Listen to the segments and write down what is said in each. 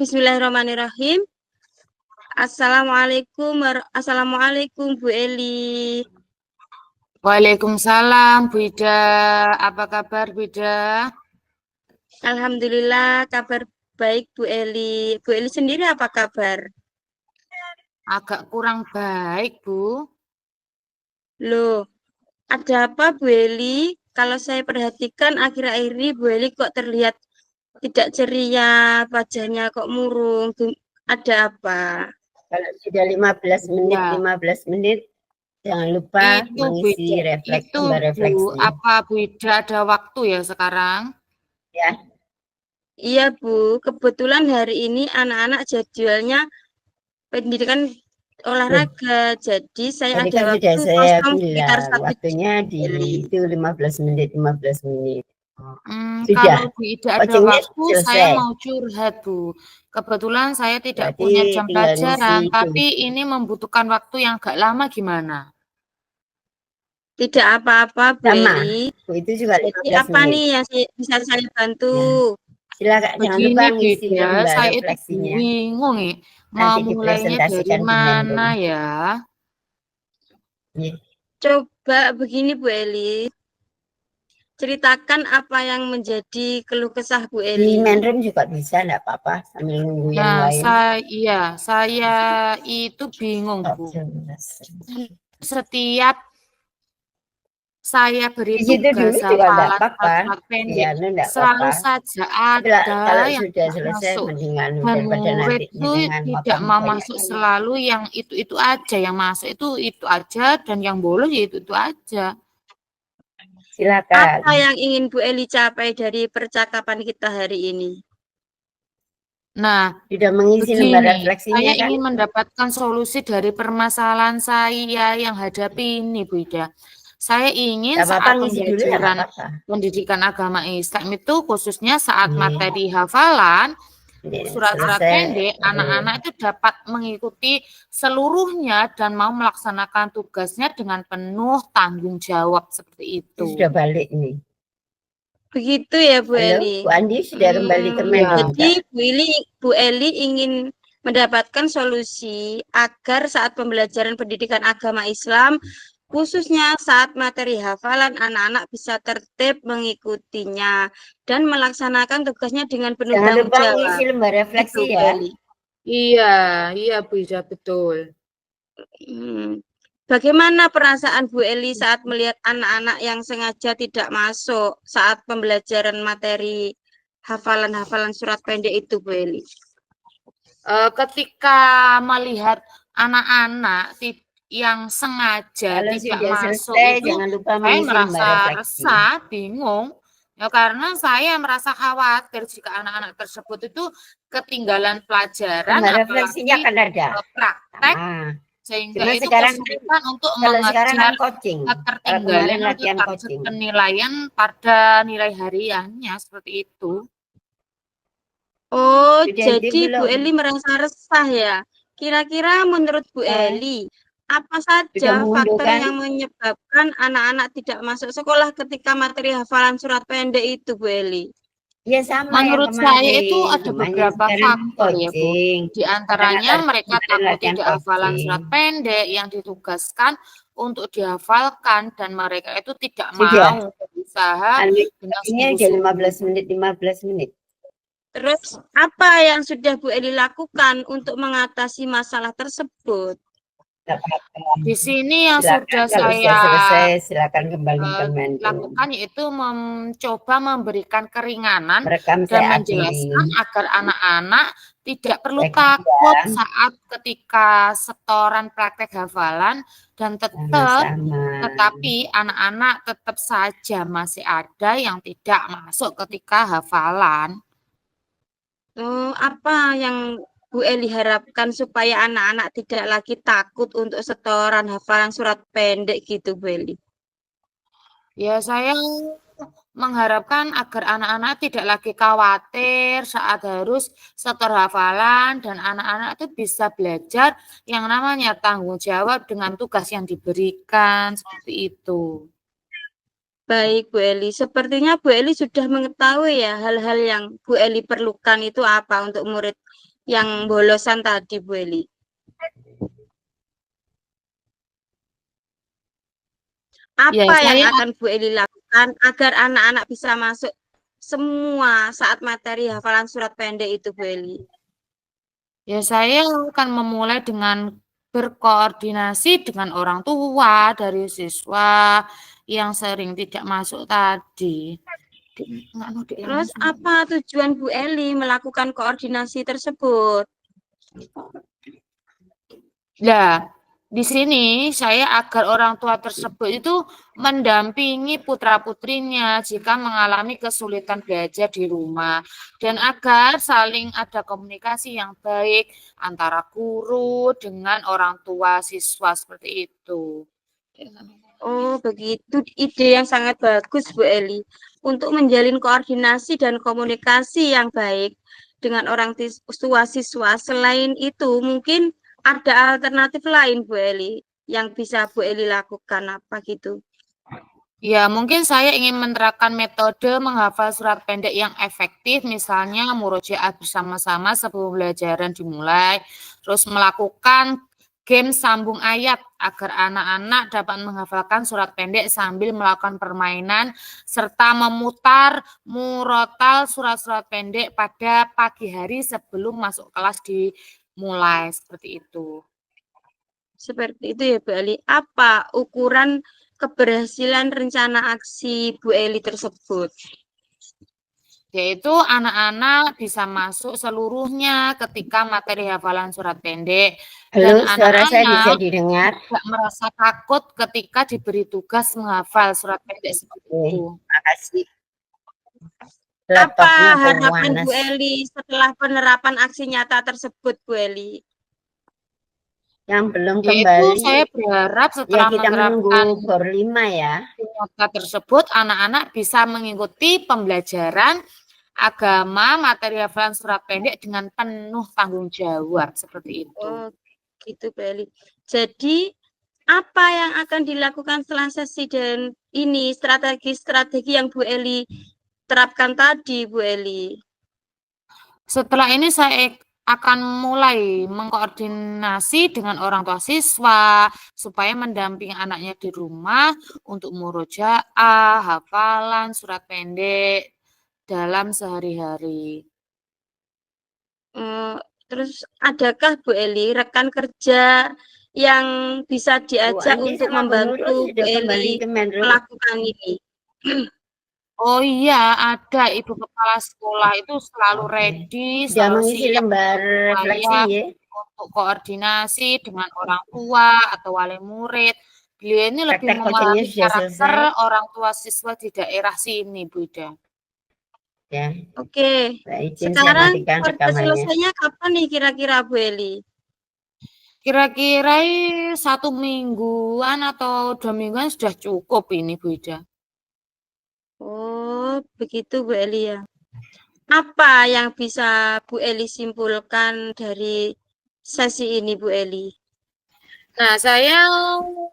Bismillahirrahmanirrahim. Assalamualaikum Bu Eli. Waalaikumsalam Bu Ida. Apa kabar Bu Ida? Alhamdulillah kabar baik Bu Eli. Bu Eli sendiri apa kabar? Agak kurang baik Bu. Loh, ada apa Bu Eli? Kalau saya perhatikan akhir-akhir ini Bu Eli kok terlihat tidak ceria, wajahnya kok murung. Ada apa? Kalau sudah 15 menit, Ya. 15 menit, jangan lupa Itu Bu mengisi Ida. refleks, Itu mbak Bu, refleksi. apa Bu Ida ada waktu ya sekarang? Ya, Iya Bu, kebetulan hari ini anak-anak jadwalnya pendidikan olahraga, jadi saya tadi ada kan sudah waktu saya kosong sekitar bilang 1 waktunya jam. itu 15 menit, 15 menit. Sudah, Kalau Bu Ida ada coachingnya waktu, saya selesai. mau curhat Bu. Kebetulan saya tidak Berarti punya jam tinggal pelajaran, ngisi itu. tapi ini membutuhkan waktu yang agak lama gimana? Tidak apa-apa Bu Sama, Eli. itu juga Jadi 15 apa menit. nih yang bisa saya bantu? Ya. Silakan, jangan lupa Begini Bu ngisi Ida, lembar saya itu refleksinya. bingung nih, mau Nanti mulainya dari dipresentasikan di main mana room. ya? Ya. Coba begini Bu Eli, ceritakan apa yang menjadi keluh kesah Bu Di Eli. main room juga bisa, enggak apa-apa, sambil nunggu yang Nah, lain. saya itu bingung Oh, Bu. jelas. Setiap saya beri Di situ dulu tugas juga enggak hafalan apa-apa. surat pendek, Ya, enggak selalu apa-apa. saja Tapi ada kalau yang sudah tidak selesai, masuk. mendingan Dan daripada murid nanti itu dengan tidak waktu mau banyak. masuk selalu yang itu aja, yang masuk itu aja, dan yang bolos ya itu aja. Silakan. Apa yang ingin Bu Eli capai dari percakapan kita hari ini? Nah, Sudah mengisi lembar begini, refleksinya saya kan? ingin mendapatkan solusi dari permasalahan saya yang hadapi ini, Bu Ida. Saya ingin Enggak apa-apa, saat ngisi dulu ya, enggak pembelajaran apa-apa. pendidikan agama Islam itu khususnya saat Ini. materi hafalan, Ini surat-surat selesai. pendek, anak-anak itu dapat mengikuti seluruhnya dan mau melaksanakan tugasnya dengan penuh tanggung jawab seperti itu. Sudah balik ini. Begitu ya Bu Halo, Eli. Bu Andi sudah kembali ke main Iya. room. Jadi Bu Eli ingin mendapatkan solusi agar saat pembelajaran pendidikan agama Islam, khususnya saat materi hafalan, anak-anak bisa tertib mengikutinya dan melaksanakan tugasnya dengan penuh Jangan tanggung lupa jawab. ngisi lembar refleksi Gitu, Bu ya. Eli. Iya Bu Ida, betul. Bagaimana perasaan Bu Eli saat melihat anak-anak yang sengaja tidak masuk saat pembelajaran materi hafalan-hafalan surat pendek itu, Bu Eli? Ketika melihat anak-anak yang sengaja Kalau tidak sudah masuk selesai, itu, jangan lupa saya mengisi lembar merasa refleksi. resah, bingung. Ya, karena saya merasa khawatir jika anak-anak tersebut itu ketinggalan pelajaran, Lembar apalagi refleksinya akan ada. praktek, Nah, sehingga cuma itu sekarang kesulitan untuk kalau sekarang kan mengejar coaching. Kalau ketertinggalan kemarin atau latihan target coaching. penilaian pada nilai hariannya seperti itu. Oh, Sudah jadi Bu belum? Eli merasa resah ya. Kira-kira menurut Bu Eli, apa saja Sudah mengunduh faktor kan? yang menyebabkan anak-anak tidak masuk sekolah ketika materi hafalan surat pendek itu, Bu Eli? Ya sama Menurut yang saya itu kemarin. ada Namanya beberapa sekarang faktor ya Bu. coaching. Di antaranya mereka Kemarin takut latihan tidak hafalan surat coaching. pendek yang ditugaskan untuk dihafalkan dan mereka itu tidak Sudah. mau berusaha dengan Ini udah sungguh-sungguh. 15 menit. Terus apa yang sudah Bu Eli lakukan untuk mengatasi masalah tersebut? Nggak apa-apa. Di sini yang Silakan, sudah kalau saya sudah selesai, silakan kembali ke main room. lakukan yaitu mencoba memberikan keringanan Merekam dan saya menjelaskan agar anak-anak tidak perlu Baik, takut ya. saat ketika setoran praktek hafalan dan Sama-sama. tetapi anak-anak tetap saja masih ada yang tidak masuk ketika hafalan. Apa yang Bu Eli harapkan supaya anak-anak tidak lagi takut untuk setoran hafalan surat pendek gitu, Bu Eli? Ya, saya mengharapkan agar anak-anak tidak lagi khawatir saat harus setor hafalan dan anak-anak itu bisa belajar yang namanya tanggung jawab dengan tugas yang diberikan seperti itu. Baik, Bu Eli. Sepertinya Bu Eli sudah mengetahui ya hal-hal yang Bu Eli perlukan itu apa untuk murid yang bolosan tadi, Bu Eli. Ya, Apa yang saya akan Bu Eli lakukan agar anak-anak bisa masuk semua saat materi hafalan surat pendek itu, Bu Eli? saya akan memulai dengan berkoordinasi dengan orang tua dari siswa yang sering tidak masuk tadi. Terus apa tujuan Bu Eli melakukan koordinasi tersebut? Nah, di sini saya agar orang tua tersebut itu mendampingi putra-putrinya jika mengalami kesulitan belajar di rumah dan agar saling ada komunikasi yang baik antara guru dengan orang tua siswa seperti itu. Oh, begitu ide yang sangat bagus, Bu Eli. Untuk menjalin koordinasi dan komunikasi yang baik dengan orang tua siswa. Selain itu, mungkin ada alternatif lain, Bu Eli, yang bisa Bu Eli lakukan apa gitu? Ya, mungkin saya ingin menerapkan metode menghafal surat pendek yang efektif, misalnya murojaah bersama-sama sebelum pembelajaran dimulai, terus melakukan game sambung ayat agar anak-anak dapat menghafalkan surat pendek sambil melakukan permainan, serta memutar murotal surat-surat pendek pada pagi hari sebelum masuk kelas dimulai, seperti itu. Seperti itu ya, Bu Eli. Apa ukuran keberhasilan rencana aksi Bu Eli tersebut? Yaitu anak-anak bisa masuk seluruhnya ketika materi hafalan surat pendek dan Halo, suara saya bisa anak-anak didengar? tidak merasa takut ketika diberi tugas menghafal surat pendek seperti itu. Makasih. Apa Laptopnya harapan Bu pemanas. Eli setelah penerapan aksi nyata tersebut, Bu Eli? Yang belum Yaitu kembali, saya berharap ya setelah kita menunggu menerapkan bor 5 ya. nyata tersebut, anak-anak bisa mengikuti pembelajaran agama materi hafalan surat pendek dengan penuh tanggung jawab seperti itu. Oh, gitu, Bu Eli. Jadi, apa yang akan dilakukan setelah sesi dan ini strategi-strategi yang Bu Eli terapkan tadi, Bu Eli? Setelah ini saya akan mulai mengkoordinasi dengan orang tua siswa supaya mendampingi anaknya di rumah untuk murojaah, hafalan, surat pendek dalam sehari-hari. Terus adakah Bu Eli rekan kerja yang bisa Bu diajak Andi untuk sama Bu Nurul membantu Bu sudah kembali Eli ke Menlu. melakukan ini? Oh iya, ada ibu kepala sekolah itu selalu Oke. ready, Sudah selalu mengisi siap lembar membantu refleksi saya ya. untuk koordinasi dengan orang tua atau wali murid. Beliau ini lebih Praktek coachingnya memahami sudah karakter selesai. orang tua siswa di daerah sini, Bu Ida. Ya, Oke, Mbak izin saya sekarang matikan kerja rekamannya. selesainya kapan nih kira-kira Bu Eli? Kira-kira 1 mingguan atau 2 mingguan sudah cukup ini, Bu Ida. Oh, begitu Bu Eli ya. Apa yang bisa Bu Eli simpulkan dari sesi ini, Bu Eli? Nah, saya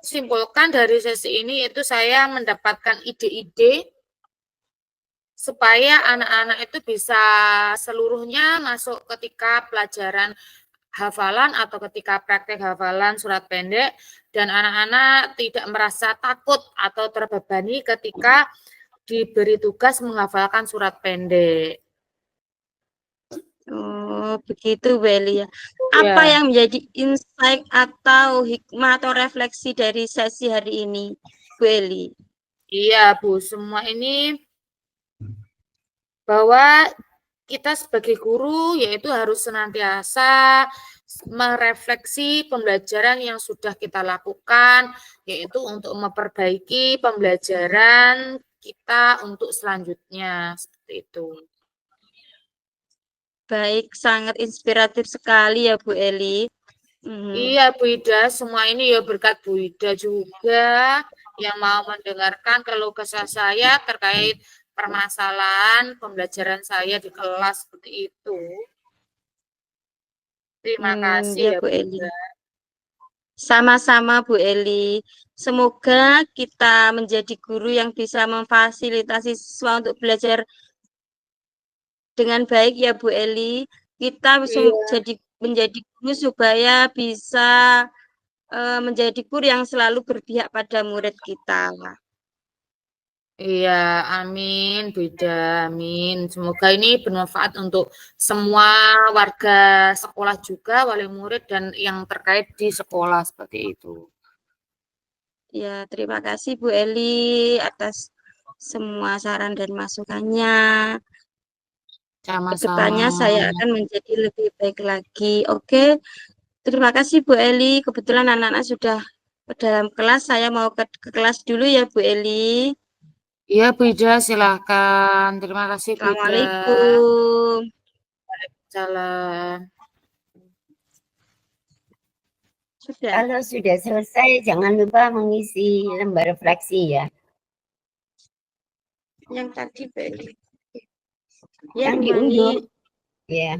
simpulkan dari sesi ini itu saya mendapatkan ide-ide supaya anak-anak itu bisa seluruhnya masuk ketika pelajaran hafalan atau ketika praktek hafalan surat pendek dan anak-anak tidak merasa takut atau terbebani ketika diberi tugas menghafalkan surat pendek. Oh, begitu Bu Eli ya. Apa Ya. yang menjadi insight atau hikmah atau refleksi dari sesi hari ini, Bu Eli? Iya, Bu, semua ini bahwa kita sebagai guru yaitu harus senantiasa merefleksi pembelajaran yang sudah kita lakukan, yaitu untuk memperbaiki pembelajaran kita untuk selanjutnya, seperti itu. Baik, sangat inspiratif sekali ya Bu Eli. Iya, Bu Ida, semua ini ya berkat Bu Ida juga yang mau mendengarkan keluh kesah saya terkait permasalahan pembelajaran saya di kelas seperti itu. Terima kasih Ya ya Bu Bu Eli. Ida. Sama-sama Bu Eli. Semoga kita menjadi guru yang bisa memfasilitasi siswa untuk belajar dengan baik ya Bu Eli. kita bisa Iya. menjadi guru supaya bisa menjadi guru yang selalu berpihak pada murid kita. Iya, amin, Bu Ida, amin. Semoga ini bermanfaat untuk semua warga sekolah juga, wali murid dan yang terkait di sekolah seperti itu. Ya, terima kasih Bu Eli atas semua saran dan masukannya. Sama-sama. Kedepannya saya akan menjadi lebih baik lagi. Oke, terima kasih Bu Eli. Kebetulan anak-anak sudah ke dalam kelas. Saya mau ke kelas dulu ya Bu Eli. Iya, Bu Ida, silakan. Terima kasih, Bu Ida. Assalamualaikum. Salam. Sudah. Kalau sudah selesai, jangan lupa mengisi lembar refleksi ya. Yang tadi Bu Eli. Ya, Yang Bu Mani. diunduh. Ya.